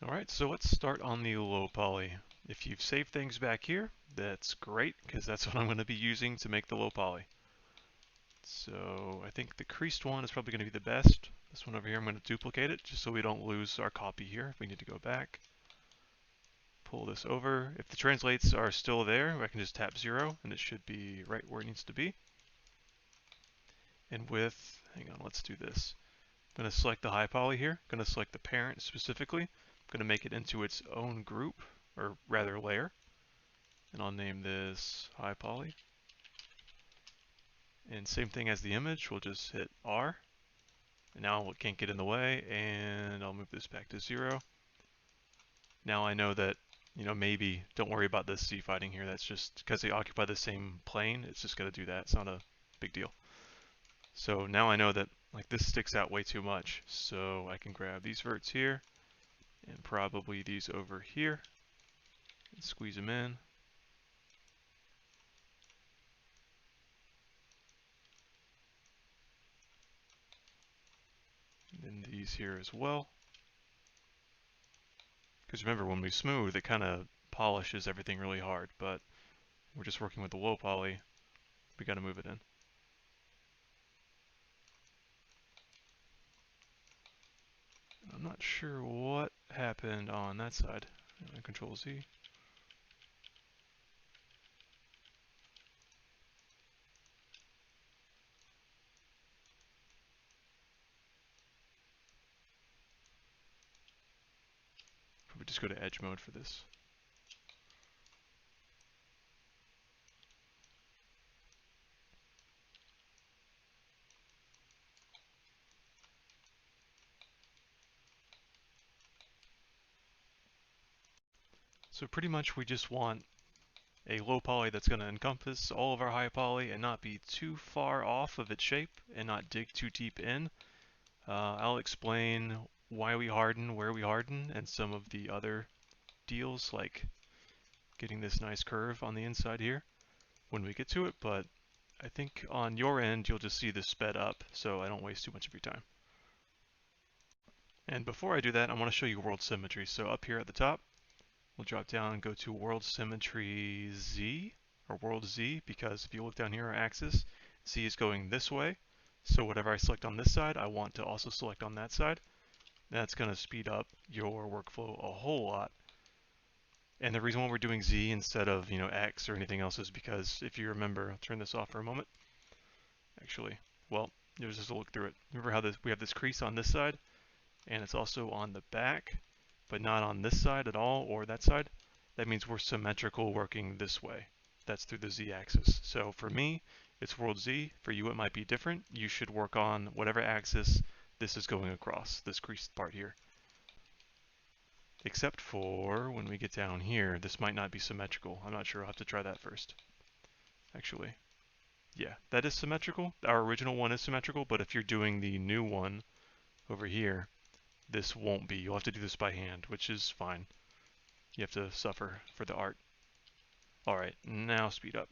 Alright, so let's start on the low poly. If you've saved things back here, that's great, because that's what I'm going to be using to make the low poly. So I think the creased one is probably going to be the best. This one over here, I'm going to duplicate it, just so we don't lose our copy here. If we need to go back, pull this over. If the translates are still there, I can just tap 0, and it should be right where it needs to be. And width, hang on, let's do this. I'm going to select the high poly here. I'm going to select the parent specifically. I'm going to make it into its own group, or rather layer. And I'll name this high poly. And same thing as the image, we'll just hit R. And now it can't get in the way, and I'll move this back to 0. Now I know that, maybe don't worry about this Z fighting here. That's just because they occupy the same plane, it's just going to do that. It's not a big deal. So now I know that like this sticks out way too much. So I can grab these verts here, and probably these over here, and squeeze them in. And then these here as well. Because remember, when we smooth, it kind of polishes everything really hard, but we're just working with the low poly. We got to move it in. I'm not sure what happened on that side. Control Z. Probably just go to edge mode for this. So pretty much we just want a low poly that's going to encompass all of our high poly and not be too far off of its shape and not dig too deep in. I'll explain why we harden, where we harden, and some of the other deals like getting this nice curve on the inside here when we get to it, but I think on your end you'll just see this sped up so I don't waste too much of your time. And before I do that, I want to show you world symmetry. So up here at the top, we'll drop down and go to world symmetry Z, or world Z, because if you look down here, our axis, Z is going this way. So whatever I select on this side, I want to also select on that side. That's going to speed up your workflow a whole lot. And the reason why we're doing Z instead of, X or anything else is because if you remember, I'll turn this off for a moment. Actually, well, there's just a look through it. Remember how we have this crease on this side, and it's also on the back, but not on this side at all or that side? That means we're symmetrical working this way. That's through the Z-axis. So for me, it's world Z. For you, it might be different. You should work on whatever axis this is going across, this creased part here. Except for when we get down here, this might not be symmetrical. I'm not sure. I'll have to try that first. Actually, yeah, that is symmetrical. Our original one is symmetrical, but if you're doing the new one over here, this won't be. You'll have to do this by hand, which is fine. You have to suffer for the art. Alright, now speed up.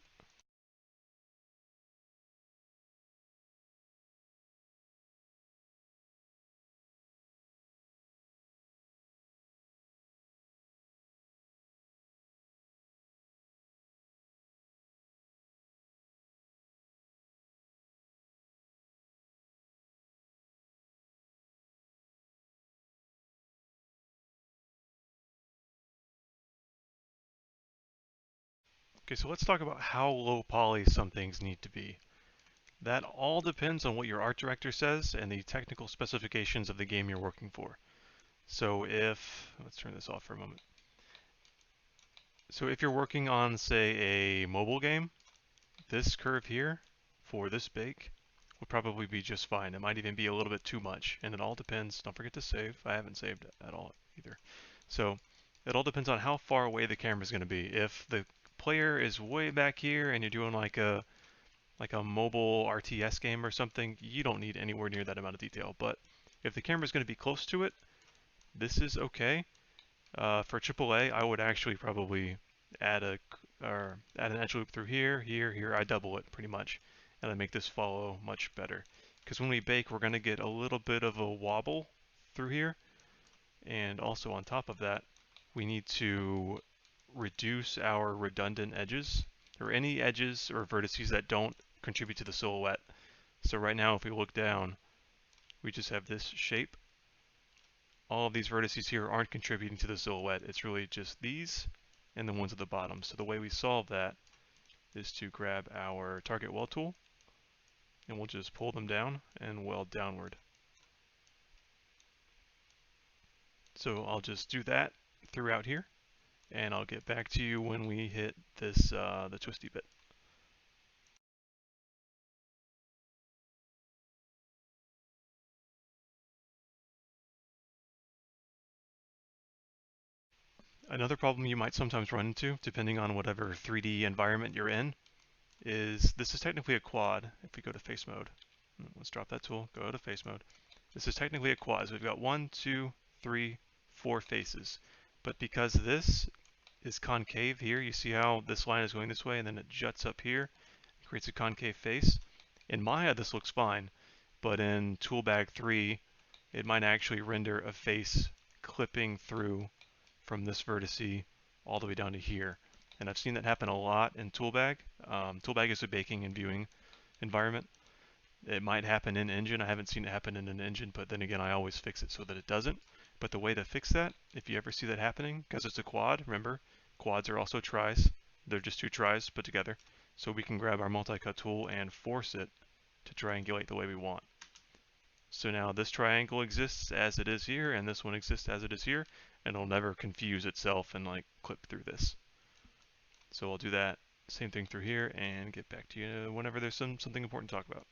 Okay, so let's talk about how low poly some things need to be. That all depends on what your art director says and the technical specifications of the game you're working for. So let's turn this off for a moment. So if you're working on, say, a mobile game, this curve here for this bake would probably be just fine. It might even be a little bit too much, and it all depends. Don't forget to save. I haven't saved at all either. So it all depends on how far away the camera is going to be. If the player is way back here and you're doing like a mobile RTS game or something, you don't need anywhere near that amount of detail. But if the camera is going to be close to it, this is okay. For AAA, I would actually probably add an edge loop through here, here, here. I double it pretty much, and I make this follow much better. Because when we bake, we're going to get a little bit of a wobble through here, And also on top of that, we need to reduce our redundant edges, or any edges or vertices that don't contribute to the silhouette. So right now, if we look down, we just have this shape. All of these vertices here aren't contributing to the silhouette. It's really just these and the ones at the bottom. So the way we solve that is to grab our target weld tool, and we'll just pull them down and weld downward. So I'll just do that throughout here, and I'll get back to you when we hit this the twisty bit. Another problem you might sometimes run into, depending on whatever 3D environment you're in, is this is technically a quad. If we go to face mode, let's drop that tool, go to face mode. This is technically a quad. So we've got 1, 2, 3, 4 faces. But because this is concave here, you see how this line is going this way and then it juts up here, creates a concave face. In Maya, this looks fine, but in Toolbag 3, it might actually render a face clipping through from this vertice all the way down to here. And I've seen that happen a lot in Toolbag. Toolbag is a baking and viewing environment. It might happen in engine. I haven't seen it happen in an engine, but then again, I always fix it so that it doesn't. But the way to fix that, if you ever see that happening, because it's a quad, remember, quads are also tris. They're just two tris put together. So we can grab our multi-cut tool and force it to triangulate the way we want. So now this triangle exists as it is here, and this one exists as it is here, and it'll never confuse itself and like clip through this. So I'll do that same thing through here and get back to you whenever there's something important to talk about.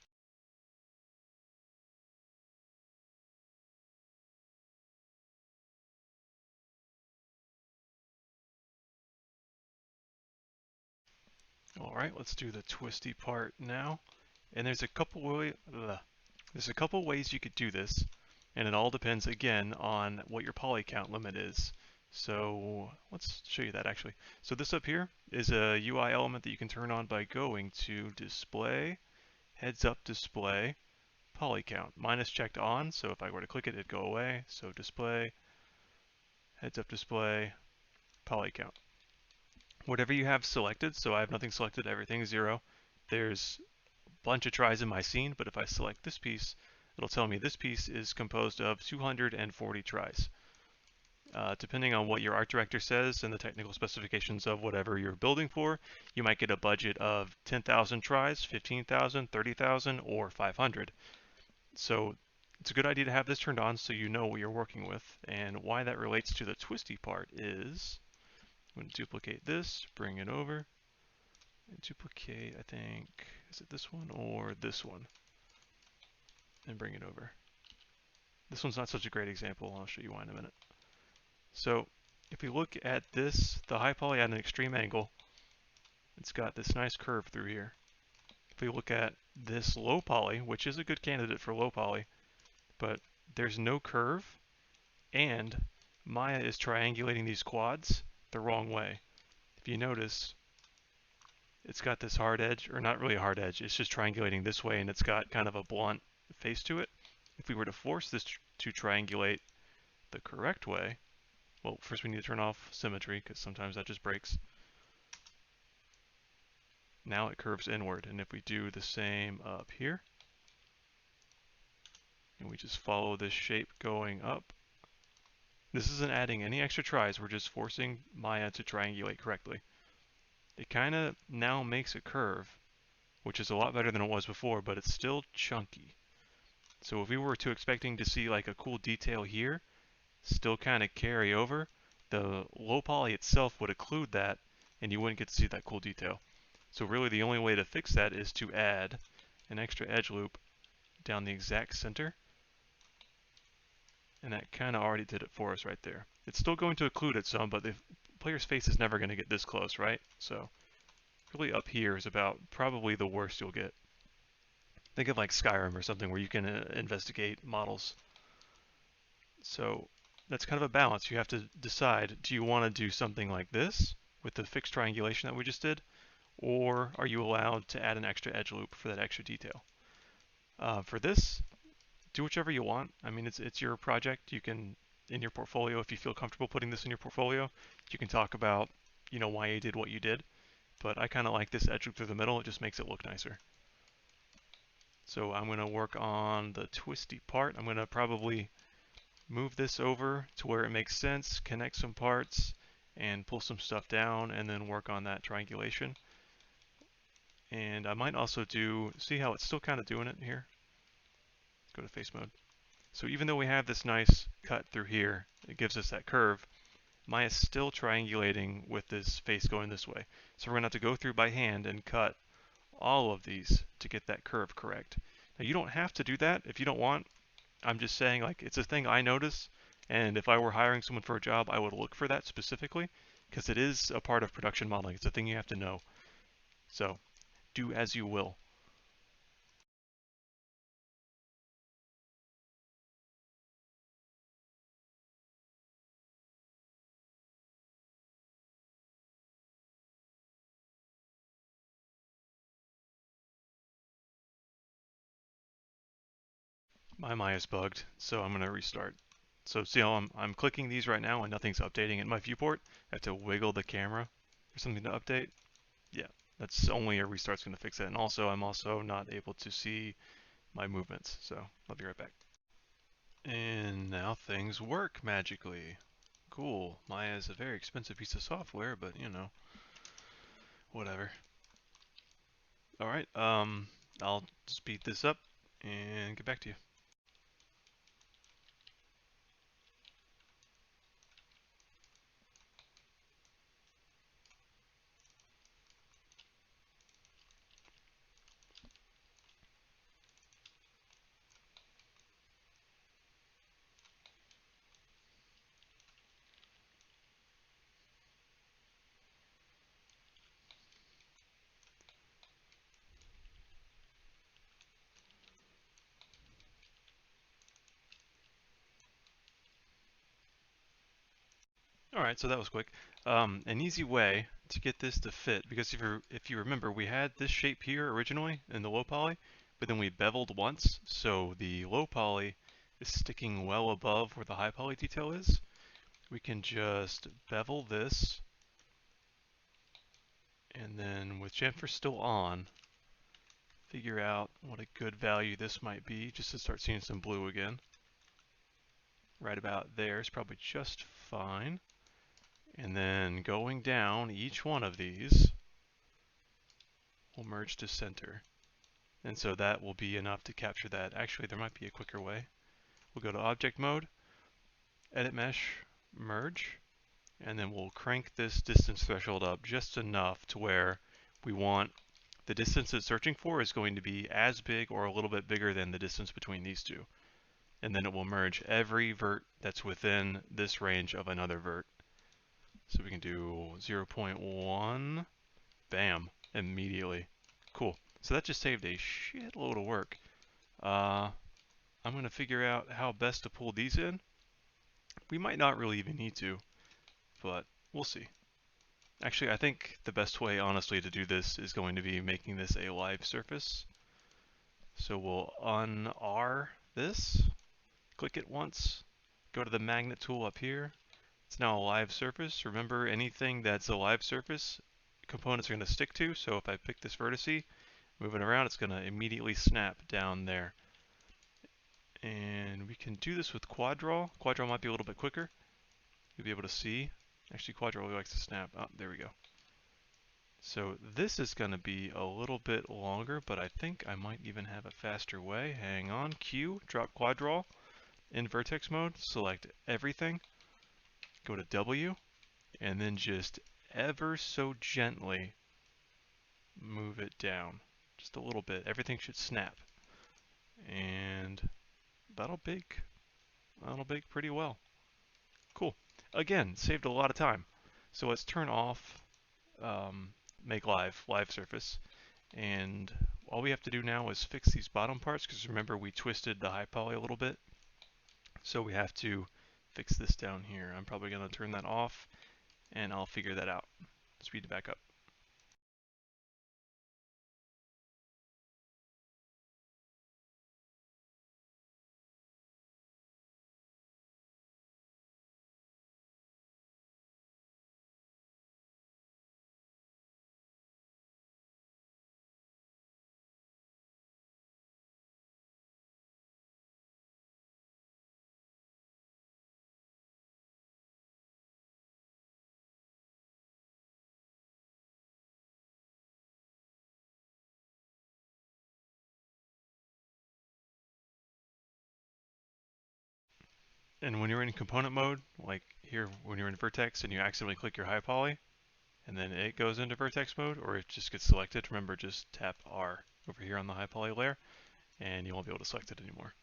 All right, let's do the twisty part now. And there's a couple ways you could do this, and it all depends again on what your poly count limit is. So let's show you that actually. So this up here is a UI element that you can turn on by going to display, heads up display, poly count. Mine is checked on, so if I were to click it, it'd go away. So display, heads up display, poly count. Whatever you have selected, so I have nothing selected, everything is 0. There's a bunch of tris in my scene, but if I select this piece, it'll tell me this piece is composed of 240 tris. Depending on what your art director says and the technical specifications of whatever you're building for, you might get a budget of 10,000 tris, 15,000, 30,000, or 500. So it's a good idea to have this turned on so you know what you're working with. And why that relates to the twisty part is, I'm going to duplicate this, bring it over, and duplicate, I think, is it this one or this one? And bring it over. This one's not such a great example. I'll show you why in a minute. So if we look at this, the high poly at an extreme angle, it's got this nice curve through here. If we look at this low poly, which is a good candidate for low poly, but there's no curve, and Maya is triangulating these quads the wrong way. If you notice, it's got this hard edge, or not really a hard edge, it's just triangulating this way, and it's got kind of a blunt face to it. If we were to force this to triangulate the correct way, well, first we need to turn off symmetry, because sometimes that just breaks. Now it curves inward, and if we do the same up here, and we just follow this shape going up, this isn't adding any extra tris, we're just forcing Maya to triangulate correctly. It kind of now makes a curve, which is a lot better than it was before, but it's still chunky. So if we were to expecting to see like a cool detail here, still kind of carry over, the low poly itself would occlude that, and you wouldn't get to see that cool detail. So really the only way to fix that is to add an extra edge loop down the exact center, and that kind of already did it for us right there. It's still going to occlude it some, but the player's face is never going to get this close, right? So really up here is about probably the worst you'll get. Think of like Skyrim or something where you can investigate models. So that's kind of a balance. You have to decide, do you want to do something like this with the fixed triangulation that we just did, or are you allowed to add an extra edge loop for that extra detail? For this, do whichever you want. I mean, it's your project. You can in your portfolio. If you feel comfortable putting this in your portfolio, you can talk about, why you did what you did. But I kind of like this edge loop through the middle. It just makes it look nicer. So I'm going to work on the twisty part. I'm going to probably move this over to where it makes sense, connect some parts, and pull some stuff down, and then work on that triangulation. And I might also see how it's still kind of doing it here? Go to face mode. So even though we have this nice cut through here, it gives us that curve, Maya's still triangulating with this face going this way. So we're going to have to go through by hand and cut all of these to get that curve correct. Now you don't have to do that if you don't want. I'm just saying, like, it's a thing I notice, and if I were hiring someone for a job, I would look for that specifically, because it is a part of production modeling. It's a thing you have to know. So do as you will. My Maya's bugged, so I'm going to restart. So see how I'm clicking these right now and nothing's updating in my viewport? I have to wiggle the camera for something to update. Yeah, that's only a restart's going to fix it. And also, I'm also not able to see my movements, so I'll be right back. And now things work magically. Cool. Maya is a very expensive piece of software, but whatever. Alright, I'll speed this up and get back to you. Alright, so that was quick. An easy way to get this to fit, because if you remember, we had this shape here originally in the low poly, but then we beveled once, so the low poly is sticking well above where the high poly detail is. We can just bevel this, and then with chamfer still on, figure out what a good value this might be, just to start seeing some blue again. Right about there is probably just fine. And then going down each one of these will merge to center. And so that will be enough to capture that. Actually, there might be a quicker way. We'll go to object mode, edit mesh, merge, and then we'll crank this distance threshold up just enough to where we want the distance it's searching for is going to be as big or a little bit bigger than the distance between these two. And then it will merge every vert that's within this range of another vert. So we can do 0.1, bam, immediately. Cool. So that just saved a shitload of work. I'm going to figure out how best to pull these in. We might not really even need to, but we'll see. Actually, I think the best way, honestly, to do this is going to be making this a live surface. So we'll un-R this, click it once, go to the magnet tool up here. It's now a live surface. Remember, anything that's a live surface, components are going to stick to. So if I pick this vertice, move it around, it's going to immediately snap down there. And we can do this with quad draw. Quad draw might be a little bit quicker. You'll be able to see. Actually, quad draw really likes to snap. Oh, there we go. So this is going to be a little bit longer, but I think I might even have a faster way. Hang on. Q, drop quad draw. In vertex mode, select everything. Go to W, and then just ever so gently move it down. Just a little bit. Everything should snap. And that'll bake. That'll bake pretty well. Cool. Again, saved a lot of time. So let's turn off make live surface. And all we have to do now is fix these bottom parts, because remember we twisted the high poly a little bit. So we have to fix this down here. I'm probably going to turn that off, and I'll figure that out. Speed it back up. And when you're in component mode, like here when you're in vertex and you accidentally click your high poly, and then it goes into vertex mode, or it just gets selected, remember just tap R over here on the high poly layer, and you won't be able to select it anymore.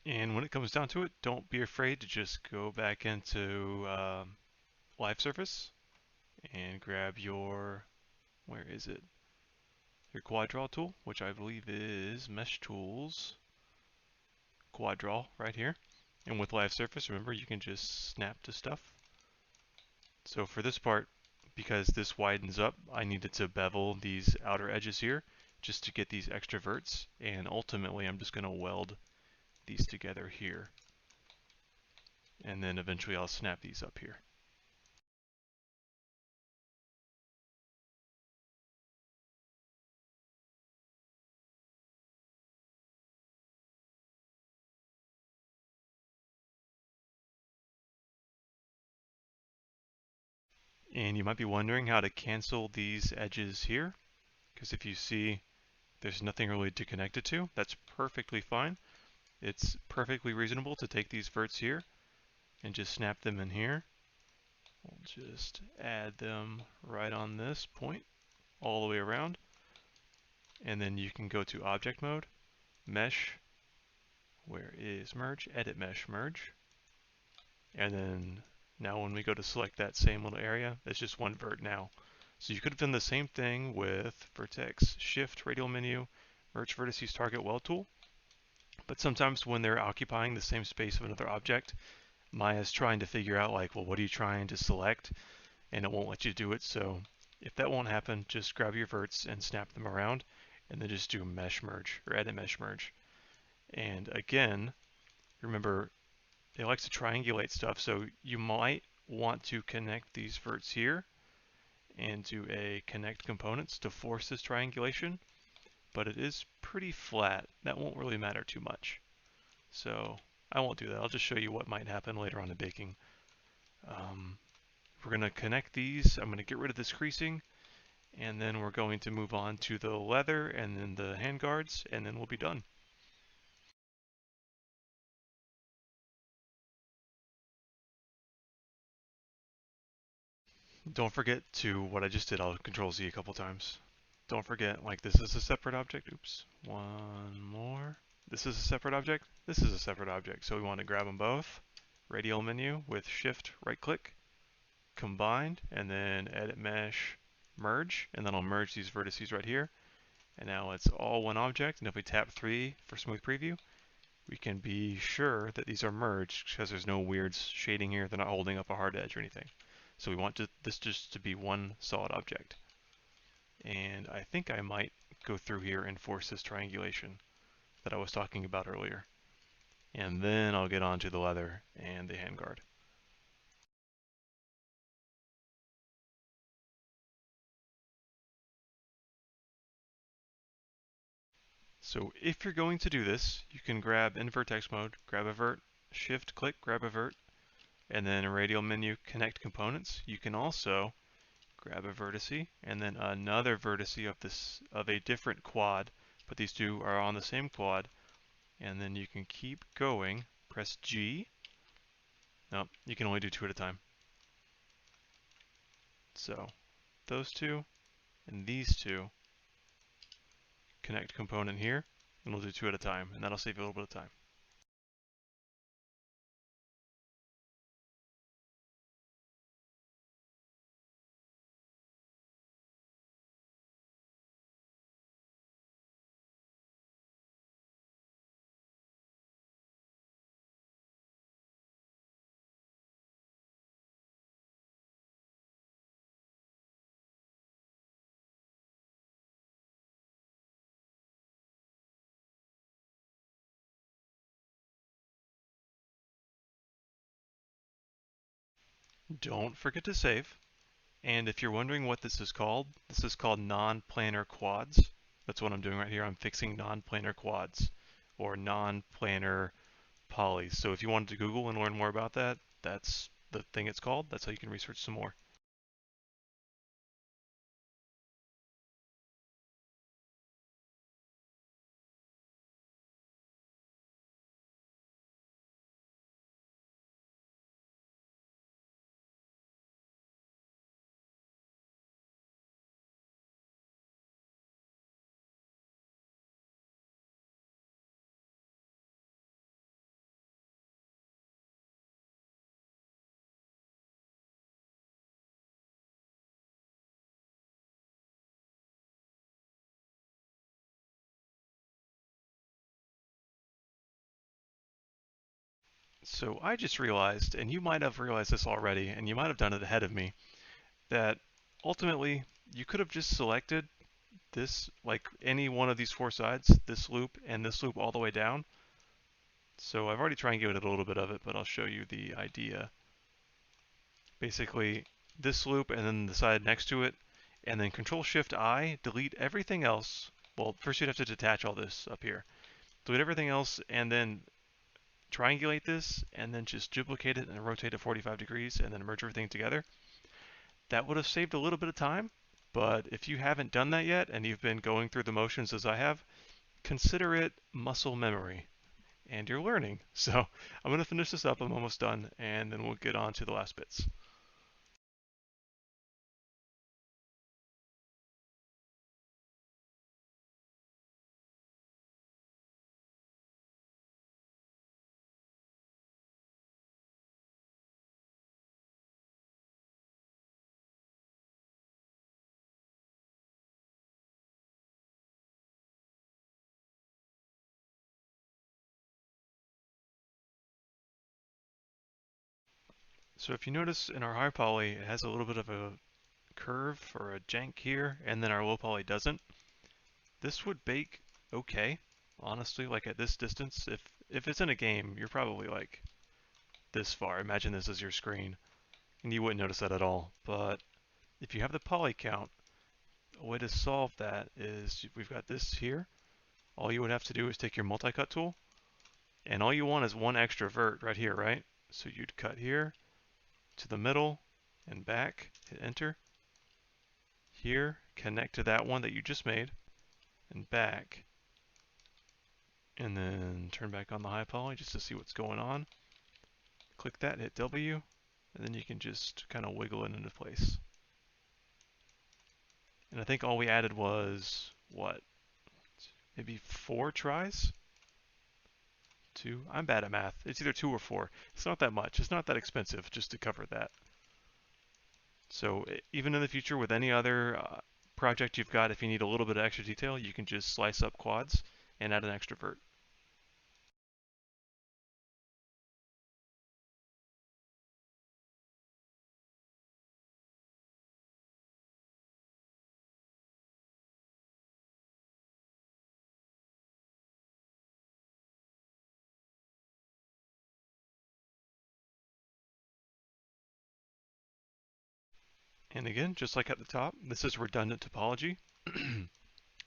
And when it comes down to it, don't be afraid to just go back into live surface and grab your, where is it? Your quad draw tool, which I believe is Mesh Tools Quad Draw right here. And with live surface, remember you can just snap to stuff. So for this part, because this widens up, I needed to bevel these outer edges here just to get these extra verts, and ultimately I'm just going to weld these together here. And then eventually I'll snap these up here. And you might be wondering how to cancel these edges here, because if you see there's nothing really to connect it to, that's perfectly fine. It's perfectly reasonable to take these verts here and just snap them in here. We'll just add them right on this point all the way around. And then you can go to object mode, mesh, where is merge, edit mesh, merge. And then now when we go to select that same little area, there's just one vert now. So you could have done the same thing with vertex, shift, radial menu, merge vertices, target weld tool. But sometimes when they're occupying the same space of another object, Maya's trying to figure out like, well, what are you trying to select? And it won't let you do it. So if that won't happen, just grab your verts and snap them around, and then just do mesh merge or edit mesh merge. And again, remember, it likes to triangulate stuff, so you might want to connect these verts here and do a connect components to force this triangulation, but it is pretty flat. That won't really matter too much. So I won't do that. I'll just show you what might happen later on in baking. We're going to connect these. I'm going to get rid of this creasing, and then we're going to move on to the leather and then the handguards, and then we'll be done. Don't forget to, what I just did, I'll control Z a couple times. Don't forget, like this is a separate object. Oops, one more. This is a separate object. This is a separate object. So we want to grab them both. Radial menu with shift right click, combined, and then edit mesh, merge, and then I'll merge these vertices right here. And now it's all one object. And if we tap 3 for smooth preview, we can be sure that these are merged because there's no weird shading here. They're not holding up a hard edge or anything. So we want this just to be one solid object. And I think I might go through here and force this triangulation that I was talking about earlier. And then I'll get onto the leather and the handguard. So if you're going to do this, you can grab in vertex mode, grab a vert, shift click, grab a vert, and then a radial menu, connect components. You can also grab a vertice and then another vertice of a different quad, but these two are on the same quad, and then you can keep going, press G. No, you can only do 2 at a time. So those two and these two, connect component here, and we'll do 2 at a time, and that'll save you a little bit of time. Don't forget to save. And if you're wondering what this is called non-planar quads. That's what I'm doing right here. I'm fixing non-planar quads or non-planar polys. So if you wanted to Google and learn more about that, that's the thing it's called. That's how you can research some more. So I just realized, and you might have realized this already, and you might have done it ahead of me, that ultimately you could have just selected this, like any one of these four sides, this loop and this loop all the way down. So I've already triangulated a little bit of it, but I'll show you the idea. Basically, this loop and then the side next to it, and then Control-Shift-I, delete everything else. Well, first you'd have to detach all this up here. Delete everything else, and then triangulate this, and then just duplicate it and rotate it 45 degrees, and then merge everything together. That would have saved a little bit of time, but if you haven't done that yet, and you've been going through the motions as I have, consider it muscle memory, and you're learning. So I'm going to finish this up, I'm almost done, and then we'll get on to the last bits. So if you notice in our high poly, it has a little bit of a curve or a jank here, and then our low poly doesn't. This would bake okay, honestly, like at this distance. If it's in a game, you're probably like this far. Imagine this as your screen, and you wouldn't notice that at all. But if you have the poly count, a way to solve that is we've got this here. All you would have to do is take your multi-cut tool, and all you want is one extrovert right here, right? So you'd cut here to the middle and back, hit enter. Here, connect to that one that you just made, and back, and then turn back on the high poly just to see what's going on. Click that, hit W, and then you can just kind of wiggle it into place. And I think all we added was, what, maybe 4 tries? 2? I'm bad at math. It's either 2 or 4. It's not that much. It's not that expensive just to cover that. So even in the future with any other project you've got, if you need a little bit of extra detail, you can just slice up quads and add an extrovert. And again, just like at the top, this is redundant topology.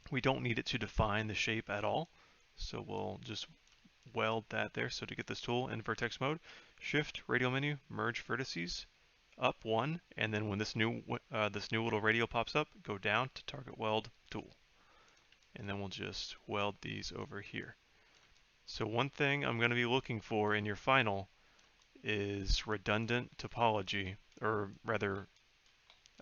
We don't need it to define the shape at all. So we'll just weld that there. So to get this tool in vertex mode, Shift, radial menu, merge vertices, up 1, and then when this new little radial pops up, go down to target weld tool. And then we'll just weld these over here. So one thing I'm going to be looking for in your final is redundant topology, or rather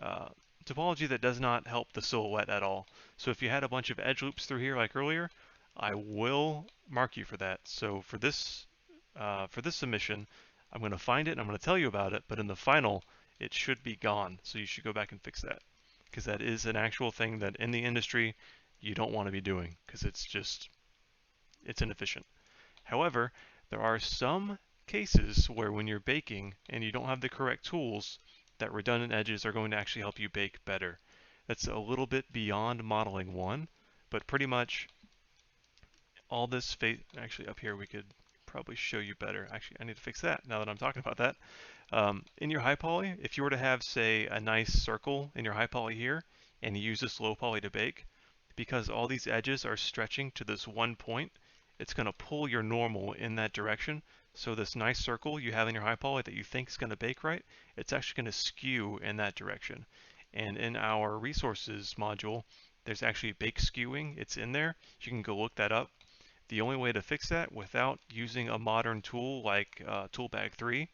uh, topology that does not help the silhouette at all. So if you had a bunch of edge loops through here like earlier, I will mark you for that. So for this submission, I'm going to find it and I'm going to tell you about it, but in the final, it should be gone. So you should go back and fix that, because that is an actual thing that in the industry you don't want to be doing, because it's inefficient. However, there are some cases where when you're baking and you don't have the correct tools, that redundant edges are going to actually help you bake better. That's a little bit beyond modeling 1, but pretty much all this actually up here we could probably show you better. Actually, I need to fix that now that I'm talking about that. In your high poly, if you were to have, say, a nice circle in your high poly here, and you use this low poly to bake, because all these edges are stretching to this one point, it's going to pull your normal in that direction. So this nice circle you have in your high poly that you think is going to bake right, it's actually going to skew in that direction. And in our resources module, there's actually bake skewing. It's in there. You can go look that up. The only way to fix that without using a modern tool like Toolbag 3,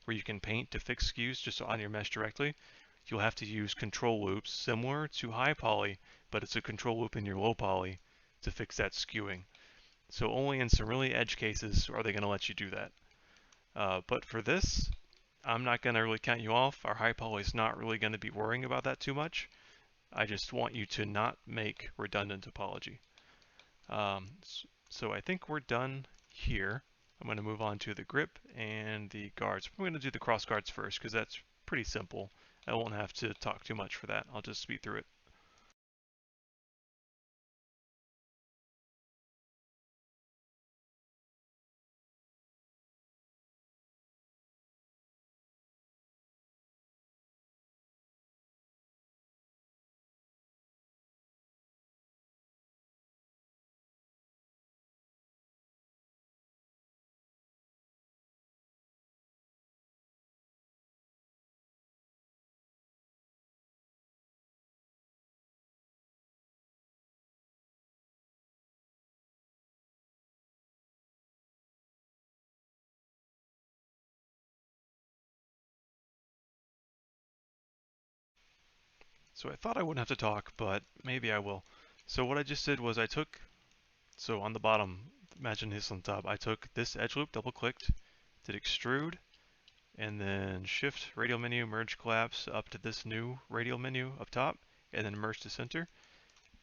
where you can paint to fix skews just on your mesh directly, you'll have to use control loops similar to high poly, but it's a control loop in your low poly to fix that skewing. So only in some really edge cases are they going to let you do that. But for this, I'm not going to really count you off. Our high poly is not really going to be worrying about that too much. I just want you to not make redundant topology. So I think we're done here. I'm going to move on to the grip and the guards. We're going to do the cross guards first because that's pretty simple. I won't have to talk too much for that. I'll just speed through it. So I thought I wouldn't have to talk, but maybe I will. So what I just did was so on the bottom, imagine this on top, I took this edge loop, double clicked, did extrude, and then shift radial menu, merge collapse up to this new radial menu up top, and then merge to center.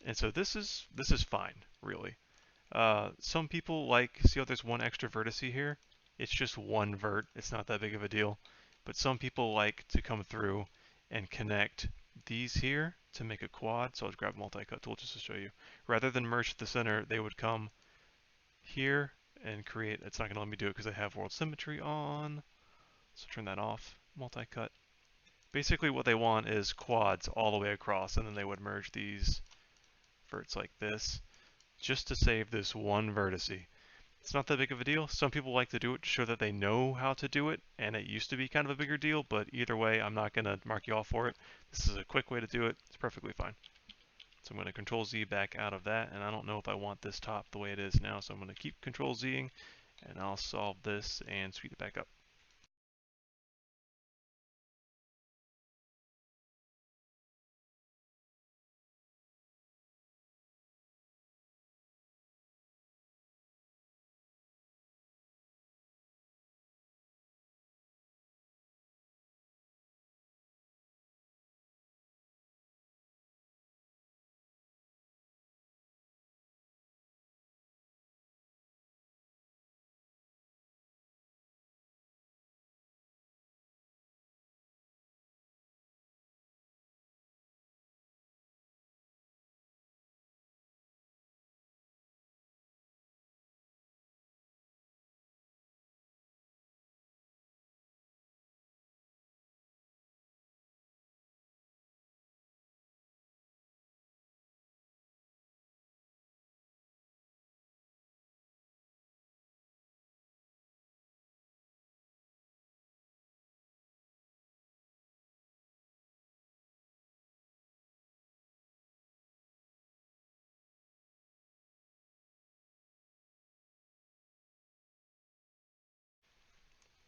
And so this is fine, really. Some people see how there's one extra vertex here? It's just one vert, it's not that big of a deal. But some people like to come through and connect these here to make a quad. So I'll grab multi-cut tool just to show you. Rather than merge to the center, they would come here and create, it's not going to let me do it because I have world symmetry on. So turn that off, multi-cut. Basically what they want is quads all the way across, and then they would merge these verts like this, just to save this one vertice. It's not that big of a deal. Some people like to do it to show that they know how to do it, and it used to be kind of a bigger deal, but either way, I'm not going to mark you off for it. This is a quick way to do it. It's perfectly fine. So I'm going to Control Z back out of that, and I don't know if I want this top the way it is now, so I'm going to keep Control Zing, and I'll solve this and speed it back up.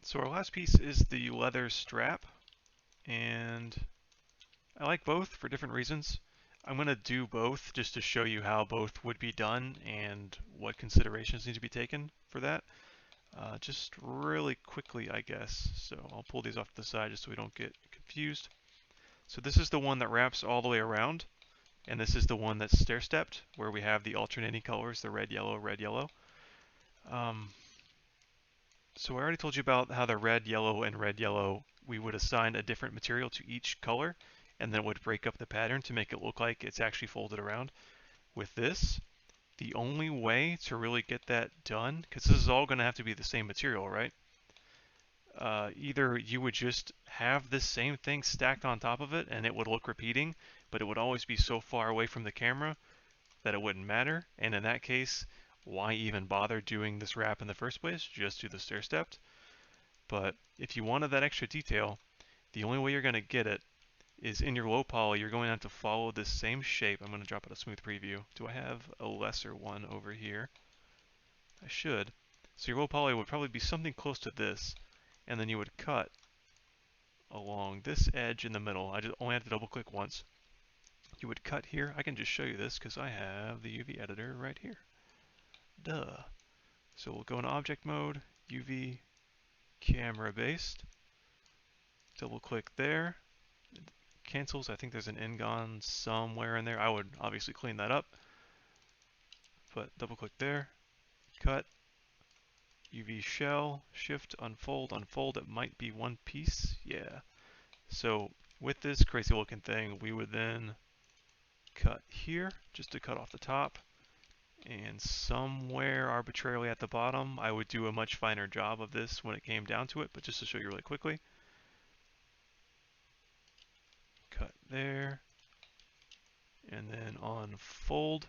So our last piece is the leather strap, and I like both for different reasons. I'm going to do both just to show you how both would be done and what considerations need to be taken for that. Just really quickly, I guess. So I'll pull these off to the side just so we don't get confused. So this is the one that wraps all the way around, and this is the one that's stair-stepped, where we have the alternating colors, the red, yellow, red, yellow. So I already told you about how the red, yellow, and red, yellow, we would assign a different material to each color, and then it would break up the pattern to make it look like it's actually folded around. With this, The only way to really get that done, because this is all going to have to be the same material, right? Either you would just have this same thing stacked on top of it and it would look repeating, but it would always be so far away from the camera that it wouldn't matter. And in that case, why even bother doing this wrap in the first place? Just do the stair stepped. But if you wanted that extra detail, the only way you're going to get it is in your low poly. You're going to have to follow this same shape. I'm going to drop out a smooth preview. Do I have a lesser one over here? I should. So your low poly would probably be something close to this, and then you would cut along this edge in the middle. I just only had to double click once. You would cut here. I can just show you this because I have the UV editor right here. Duh. So we'll go into object mode, UV camera based. Double click there. It cancels. I think there's an n-gon somewhere in there. I would obviously clean that up. But double click there. Cut. UV shell. Shift. Unfold. Unfold. It might be one piece. Yeah. So with this crazy looking thing, we would then cut here just to cut off the top. And somewhere arbitrarily at the bottom, I would do a much finer job of this when it came down to it, but just to show you really quickly. Cut there, and then unfold.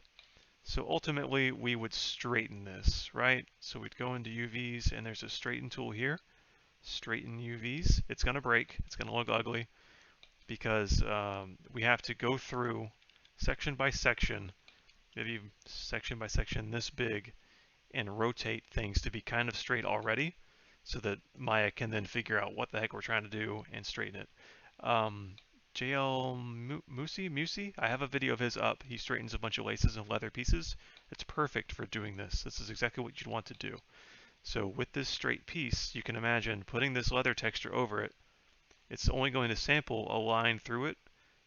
So ultimately, we would straighten this, right? So we'd go into UVs, and there's a straighten tool here. Straighten UVs. It's going to break. It's going to look ugly because we have to go through section by section, maybe section by section this big, and rotate things to be kind of straight already so that Maya can then figure out what the heck we're trying to do and straighten it. JL Musi, I have a video of his up. He straightens a bunch of laces and leather pieces. It's perfect for doing this. This is exactly what you'd want to do. So with this straight piece, you can imagine putting this leather texture over it. It's only going to sample a line through it,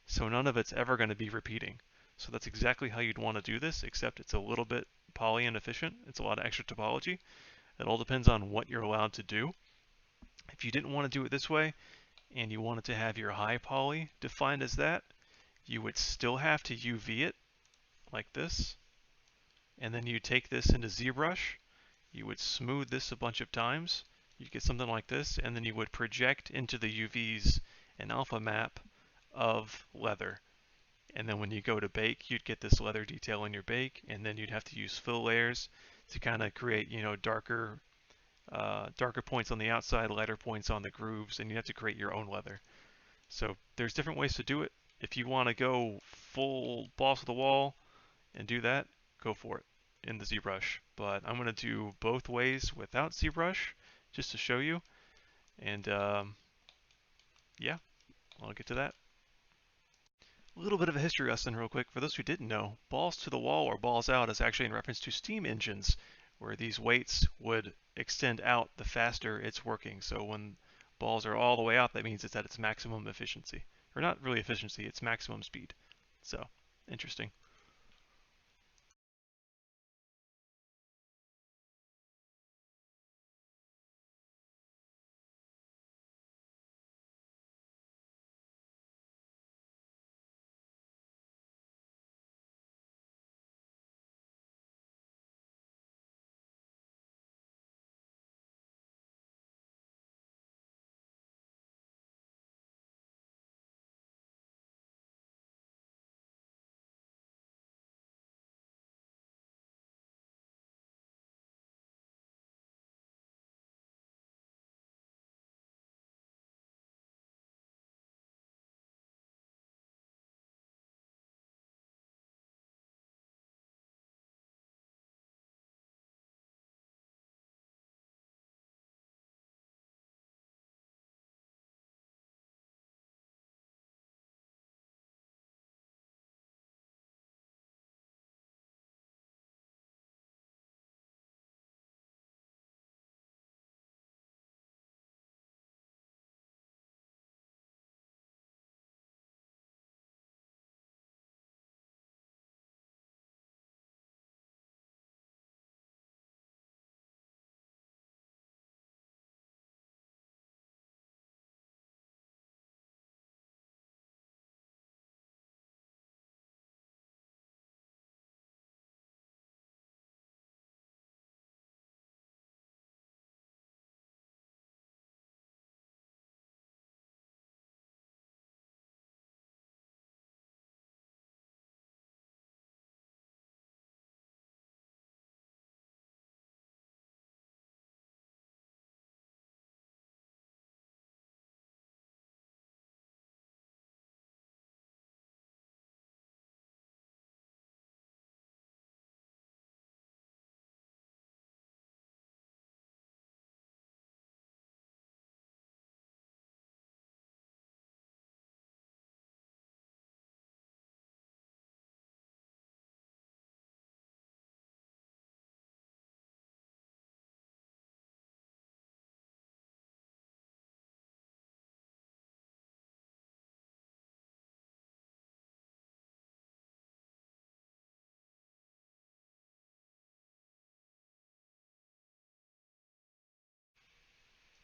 so none of it's ever going to be repeating. So that's exactly how you'd want to do this, except it's a little bit poly inefficient. It's a lot of extra topology. It all depends on what you're allowed to do. If you didn't want to do it this way, and you wanted to have your high poly defined as that, you would still have to UV it like this, and then you take this into ZBrush, you would smooth this a bunch of times, you get something like this, and then you would project into the UVs an alpha map of leather. And then when you go to bake, you'd get this leather detail in your bake, and then you'd have to use fill layers to kind of create, darker points on the outside, lighter points on the grooves, and you have to create your own leather. So there's different ways to do it. If you want to go full balls to the wall and do that, go for it in the ZBrush. But I'm going to do both ways without ZBrush just to show you. And yeah, I'll get to that. A little bit of a history lesson real quick. For those who didn't know, balls to the wall or balls out is actually in reference to steam engines, where these weights would extend out the faster it's working. So when balls are all the way out, that means it's at its maximum efficiency. Or not really efficiency, it's maximum speed. So, interesting.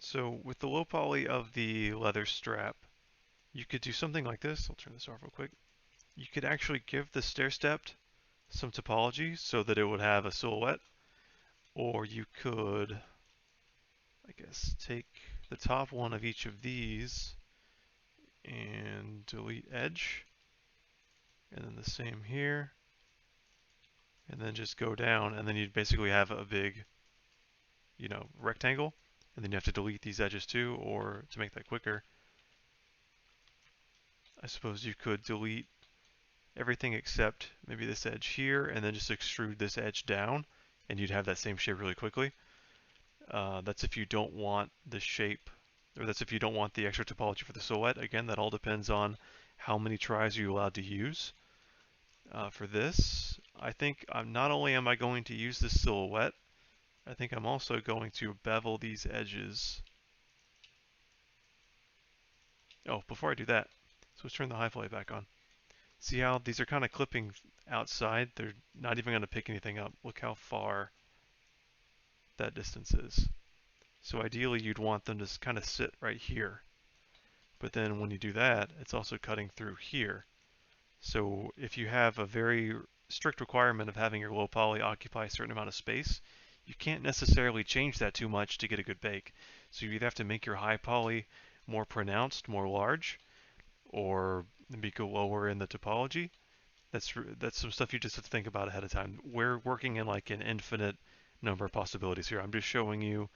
So with the low poly of the leather strap, you could do something like this. I'll turn this off real quick. You could actually give the stair step some topology so that it would have a silhouette, or you could, I guess, take the top one of each of these and delete edge, and then the same here, and then just go down, and then you'd basically have a big, rectangle, and then you have to delete these edges too, or to make that quicker, I suppose you could delete everything except maybe this edge here, and then just extrude this edge down, and you'd have that same shape really quickly. That's if you don't want the shape, or that's if you don't want the extra topology for the silhouette. Again, that all depends on how many tries you're allowed to use. For this, I think not only am I going to use the silhouette, I think I'm also going to bevel these edges. Oh, before I do that, so let's turn the high poly back on. See how these are kind of clipping outside? They're not even going to pick anything up. Look how far that distance is. So ideally you'd want them to kind of sit right here. But then when you do that, it's also cutting through here. So if you have a very strict requirement of having your low poly occupy a certain amount of space, you can't necessarily change that too much to get a good bake. So you either have to make your high poly more pronounced, more large, or maybe go lower in the topology. That's some stuff you just have to think about ahead of time. We're working in like an infinite number of possibilities here. I'm just showing you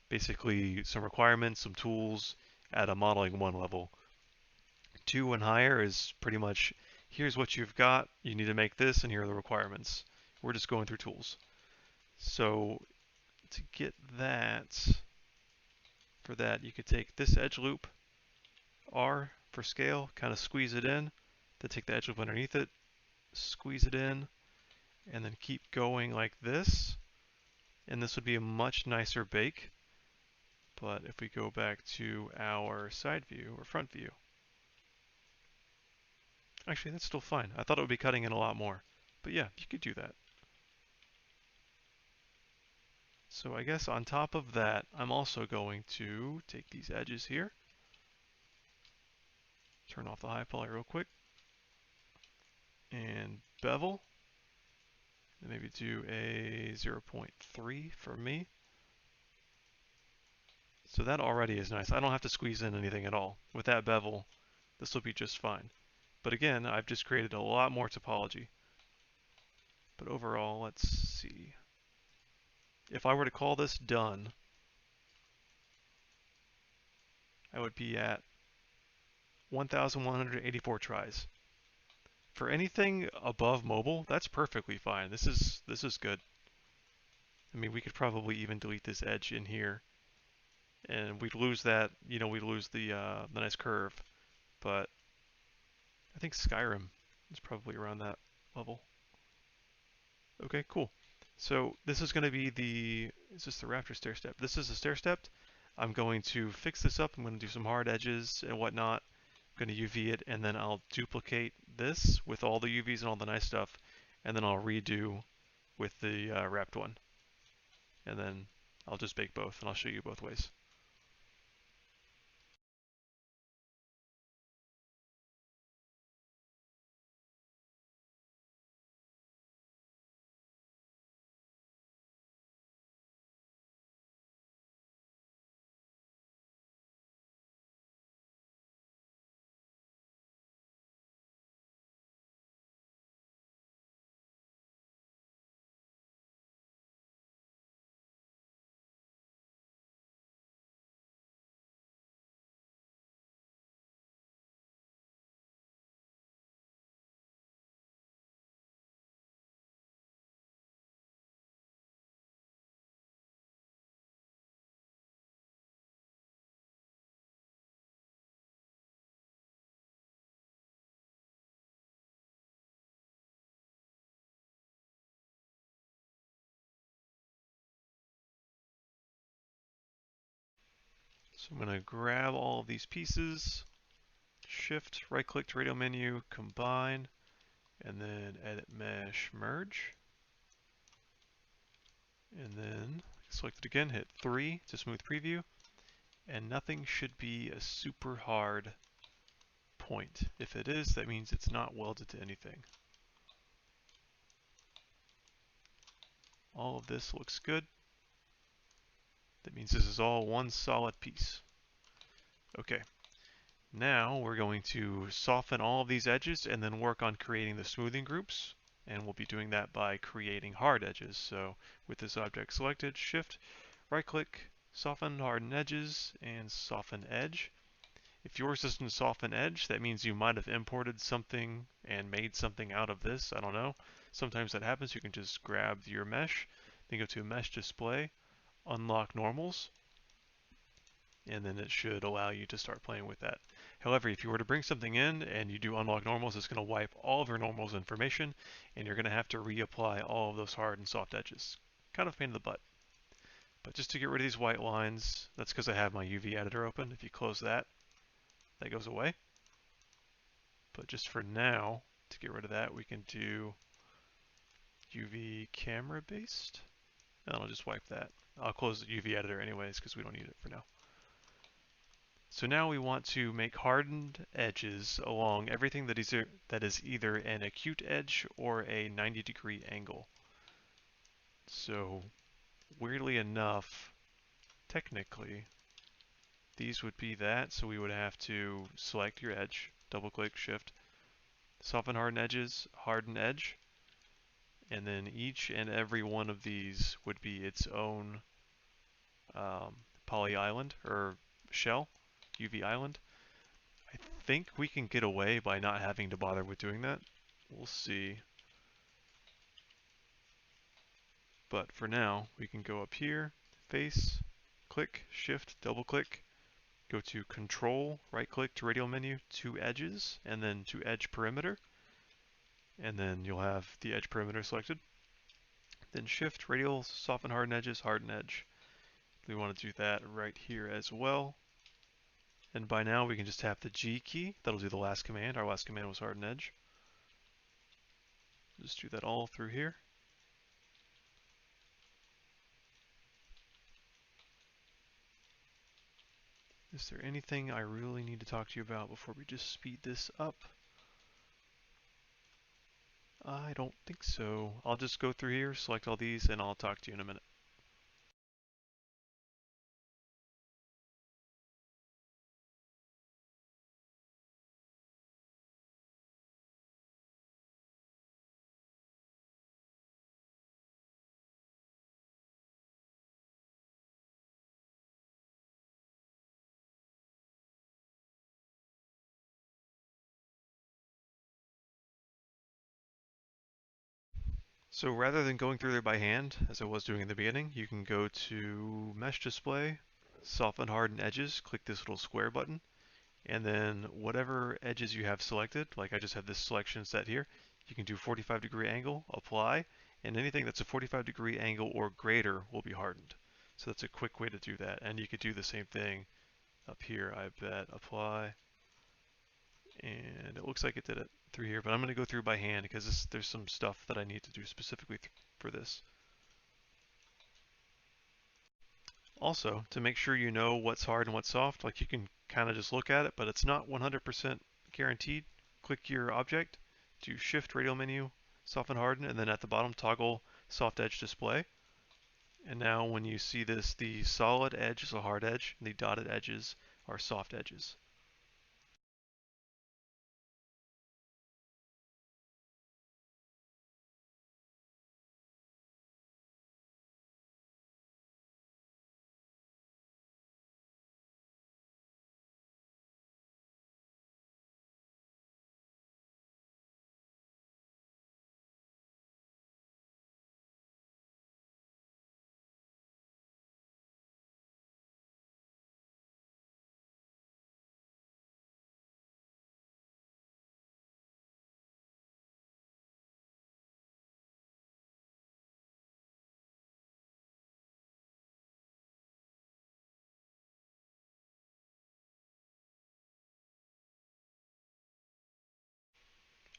basically some requirements, some tools at a modeling 1 level. 2 and higher is pretty much, here's what you've got, you need to make this, and here are the requirements. We're just going through tools. So to get that, for that, you could take this edge loop, R for scale, kind of squeeze it in, then take the edge loop underneath it, squeeze it in, and then keep going like this. And this would be a much nicer bake. But if we go back to our side view or front view, actually that's still fine. I thought it would be cutting in a lot more. But yeah, you could do that. So I guess on top of that, I'm also going to take these edges here, turn off the high poly real quick, and bevel, and maybe do a 0.3 for me. So that already is nice. I don't have to squeeze in anything at all. With that bevel, this will be just fine. But again, I've just created a lot more topology. But overall, let's see. If I were to call this done, I would be at 1,184 tries. For anything above mobile, that's perfectly fine. This is good. I mean, we could probably even delete this edge in here, and we'd lose that. We'd lose the nice curve. But I think Skyrim is probably around that level. Okay, cool. So this is going to be is this the Raptor stair step? This is the stair step. I'm going to fix this up. I'm going to do some hard edges and whatnot. I'm going to UV it, and then I'll duplicate this with all the UVs and all the nice stuff, and then I'll redo with the wrapped one. And then I'll just bake both, and I'll show you both ways. So I'm going to grab all of these pieces, shift, right click to radial menu, combine, and then edit mesh merge. And then select it again, hit 3 to smooth preview, and nothing should be a super hard point. If it is, that means it's not welded to anything. All of this looks good. That means this is all one solid piece. Okay, now we're going to soften all of these edges and then work on creating the smoothing groups. And we'll be doing that by creating hard edges. So with this object selected, Shift, right click, soften harden edges, and soften edge. If yours doesn't soften edge, that means you might have imported something and made something out of this. I don't know. Sometimes that happens. You can just grab your mesh, then go to mesh display, unlock normals, and then it should allow you to start playing with that. However, if you were to bring something in and you do unlock normals, it's going to wipe all of your normals information, and you're going to have to reapply all of those hard and soft edges. Kind of a pain in the butt. But just to get rid of these white lines, that's because I have my UV editor open. If you close that, that goes away. But just for now, to get rid of that, we can do UV camera based, and I'll just wipe that. I'll close the UV editor anyways because we don't need it for now. So now we want to make hardened edges along everything that is either an acute edge or a 90-degree angle. So weirdly enough, technically, these would be that. So we would have to select your edge, double click, shift, soften harden edges, harden edge, and then each and every one of these would be its own poly island or shell, UV island. I think we can get away by not having to bother with doing that. We'll see. But for now, we can go up here, face, click, shift, double click, go to control, right click to radial menu, to edges, and then to edge perimeter. And then you'll have the edge perimeter selected. Then shift, radial, soften harden edges, harden edge. We want to do that right here as well. And by now we can just tap the G key. That'll do the last command. Our last command was harden edge. Just do that all through here. Is there anything I really need to talk to you about before we just speed this up? I don't think so. I'll just go through here, select all these, and I'll talk to you in a minute. So rather than going through there by hand, as I was doing in the beginning, you can go to Mesh Display, Soften Harden Edges, click this little square button, and then whatever edges you have selected, like I just have this selection set here, you can do 45-degree angle, apply, and anything that's a 45-degree angle or greater will be hardened. So that's a quick way to do that. And you could do the same thing up here, I bet, apply, and it looks like it did it through here, but I'm going to go through by hand because there's some stuff that I need to do specifically for this. Also, to make sure you know what's hard and what's soft, like you can kind of just look at it, but it's not 100% guaranteed. Click your object, do shift radial menu, soften harden, and then at the bottom toggle soft edge display. And now when you see this, the solid edge is a hard edge, and the dotted edges are soft edges.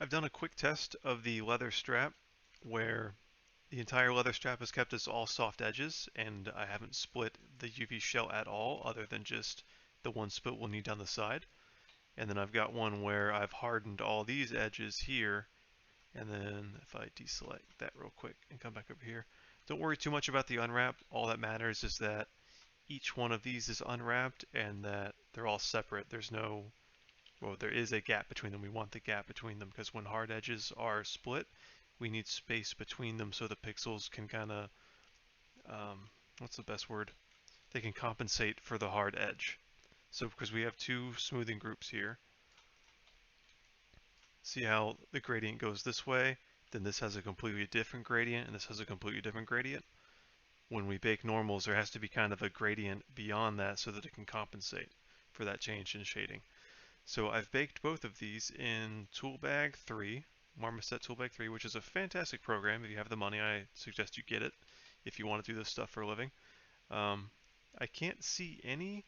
I've done a quick test of the leather strap where The entire leather strap is kept as all soft edges, and I haven't split the UV shell at all, other than just the one split we'll need down the side. And then I've got one where I've hardened all these edges here, and then if I deselect that real quick and come back over here, don't worry too much about the unwrap. All that matters is that each one of these is unwrapped and that they're all separate. There's no, well, there is a gap between them. We want the gap between them because when hard edges are split, we need space between them so the pixels can kind of, what's the best word? They can compensate for the hard edge. So because we have two smoothing groups here, see how the gradient goes this way, then this has a completely different gradient and this has a completely different gradient. When we bake normals, there has to be kind of a gradient beyond that so that it can compensate for that change in shading. So I've baked both of these in Toolbag 3, Marmoset Toolbag 3, which is a fantastic program. If you have the money, I suggest you get it if you want to do this stuff for a living. I can't see any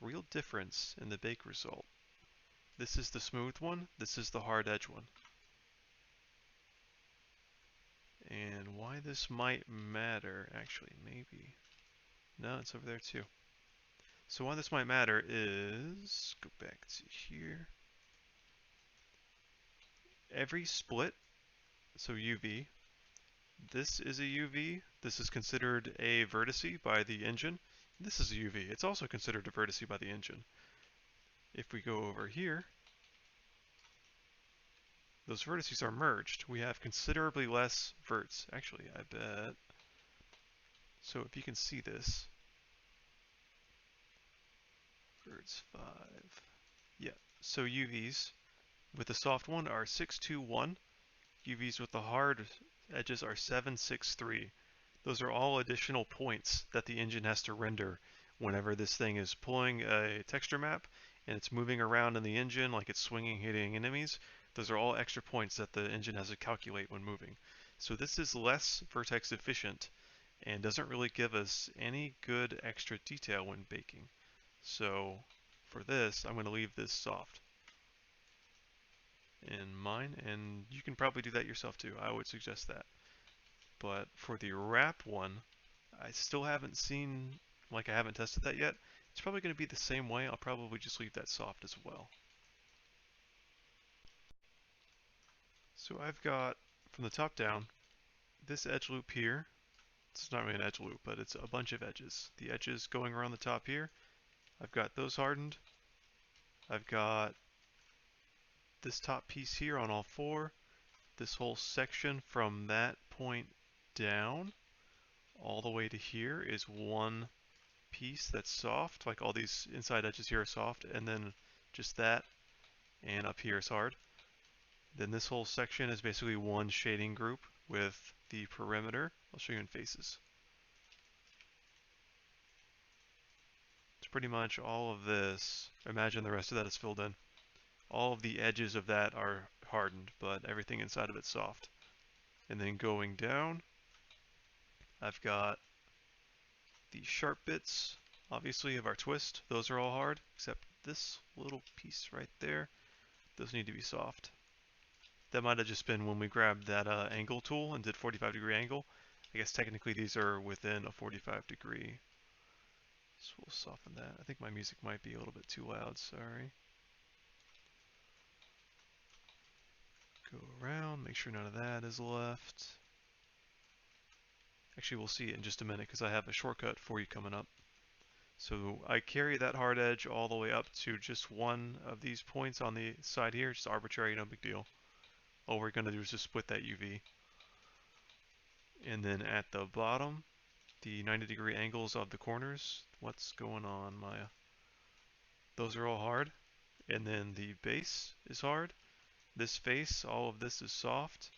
real difference in the bake result. This is the smooth one, this is the hard edge one. And why this might matter, actually, maybe. No, it's over there too. So why this might matter is, go back to here. Every split, so UV, this is a UV, this is considered a vertice by the engine. This is a UV, it's also considered a vertice by the engine. If we go over here, those vertices are merged. We have considerably less verts. Actually, I bet. So if you can see this, verts 5. Yeah, so UVs with the soft one are 621. UVs with the hard edges are 763. Those are all additional points that the engine has to render whenever this thing is pulling a texture map and it's moving around in the engine like it's swinging, hitting enemies. Those are all extra points that the engine has to calculate when moving. So this is less vertex efficient and doesn't really give us any good extra detail when baking. So for this, I'm going to leave this soft in mine, and you can probably do that yourself too. I would suggest that. But for the wrap one, I still haven't seen, like I haven't tested that yet. It's probably going to be the same way. I'll probably just leave that soft as well. So I've got, from the top down, this edge loop here. It's not really an edge loop, but it's a bunch of edges. The edges going around the top here, I've got those hardened. I've got this top piece here on all four. This whole section from that point down all the way to here is one piece that's soft, like all these inside edges here are soft, and then just that, and up here is hard. Then this whole section is basically one shading group with the perimeter. I'll show you in faces. It's pretty much all of this. Imagine the rest of that is filled in. All of the edges of that are hardened, but everything inside of it's soft. And then going down, I've got the sharp bits, obviously, of our twist. Those are all hard, except this little piece right there. Those need to be soft. That might have just been when we grabbed that angle tool and did 45-degree angle. I guess technically these are within a 45-degree. So we'll soften that. I think my music might be a little bit too loud, sorry. Go around, make sure none of that is left. Actually, we'll see it in just a minute because I have a shortcut for you coming up. So I carry that hard edge all the way up to just one of these points on the side here, just arbitrary, no big deal. All we're going to do is just split that UV. And then at the bottom, the 90-degree angles of the corners. What's going on, Maya? Those are all hard. And then the base is hard. This face, all of this is soft,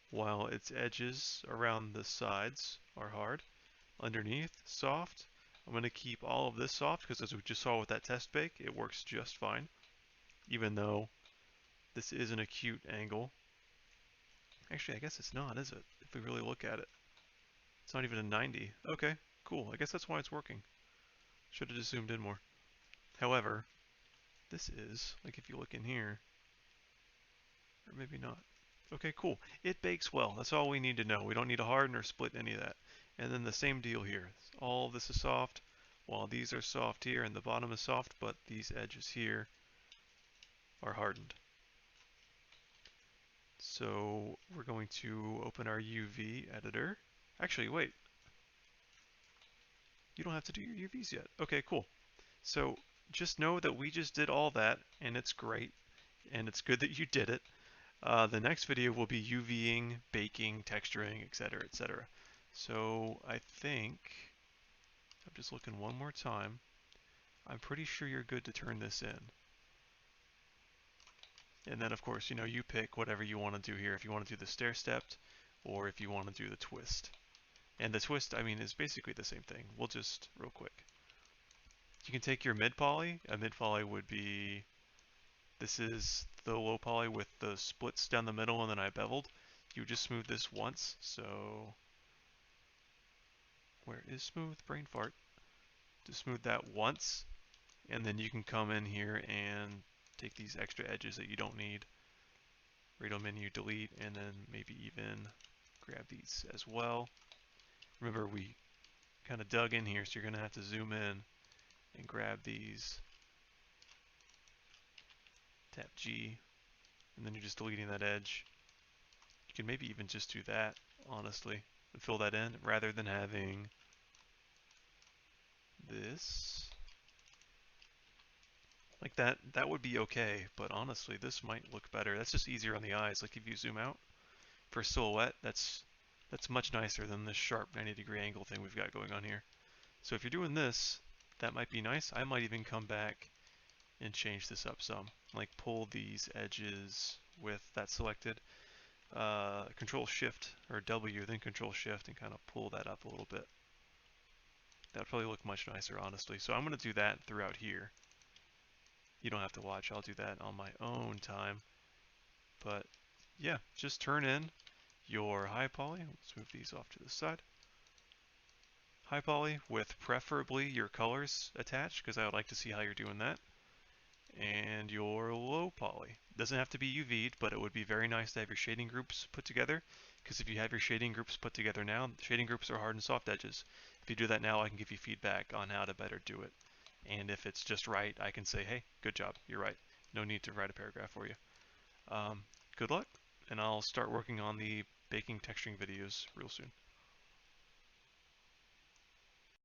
while its edges around the sides are hard. Underneath, soft. I'm going to keep all of this soft because as we just saw with that test bake, it works just fine. Even though this is an acute angle. Actually, I guess it's not, is it? If we really look at it. It's not even a 90. Okay, cool. I guess that's why it's working. Should have just zoomed in more. However, this is, like if you look in here, or maybe not. Okay, cool. It bakes well. That's all we need to know. We don't need to harden or split any of that. And then the same deal here. All this is soft, while these are soft here and the bottom is soft, but these edges here are hardened. So we're going to open our UV editor. Actually, wait, you don't have to do your UVs yet. Okay, cool. So just know that we just did all that, and it's great, and it's good that you did it. The next video will be UVing, baking, texturing, etc., etc. So I think, I'm just looking one more time, I'm pretty sure you're good to turn this in. And then of course, you pick whatever you want to do here. If you want to do the stair stepped, or if you want to do the twist. And the twist, I mean, is basically the same thing. We'll just, real quick. You can take your mid poly. A mid poly would be, this is the low poly with the splits down the middle and then I beveled. You just smooth this once. So, where is smooth? Brain fart. Just smooth that once. And then you can come in here and take these extra edges that you don't need. Radial menu, delete, and then maybe even grab these as well. Remember, we kind of dug in here, so you're going to have to zoom in and grab these. Tap G, and then you're just deleting that edge. You can maybe even just do that, honestly, and fill that in, rather than having this. Like that would be okay, but honestly, this might look better. That's just easier on the eyes. Like if you zoom out for silhouette, that's much nicer than this sharp 90-degree angle thing we've got going on here. So if you're doing this, that might be nice. I might even come back and change this up some. Like pull these edges with that selected. Control Shift or W, then Control Shift, and kind of pull that up a little bit. That would probably look much nicer, honestly. So I'm going to do that throughout here. You don't have to watch. I'll do that on my own time. But yeah, just turn in your high poly. Let's move these off to the side. High poly with preferably your colors attached, because I would like to see how you're doing that. And your low poly. Doesn't have to be UV'd, but it would be very nice to have your shading groups put together, because if you have your shading groups put together now, shading groups are hard and soft edges. If you do that now, I can give you feedback on how to better do it. And if it's just right, I can say, hey, good job, you're right. No need to write a paragraph for you. Good luck, and I'll start working on the baking texturing videos real soon.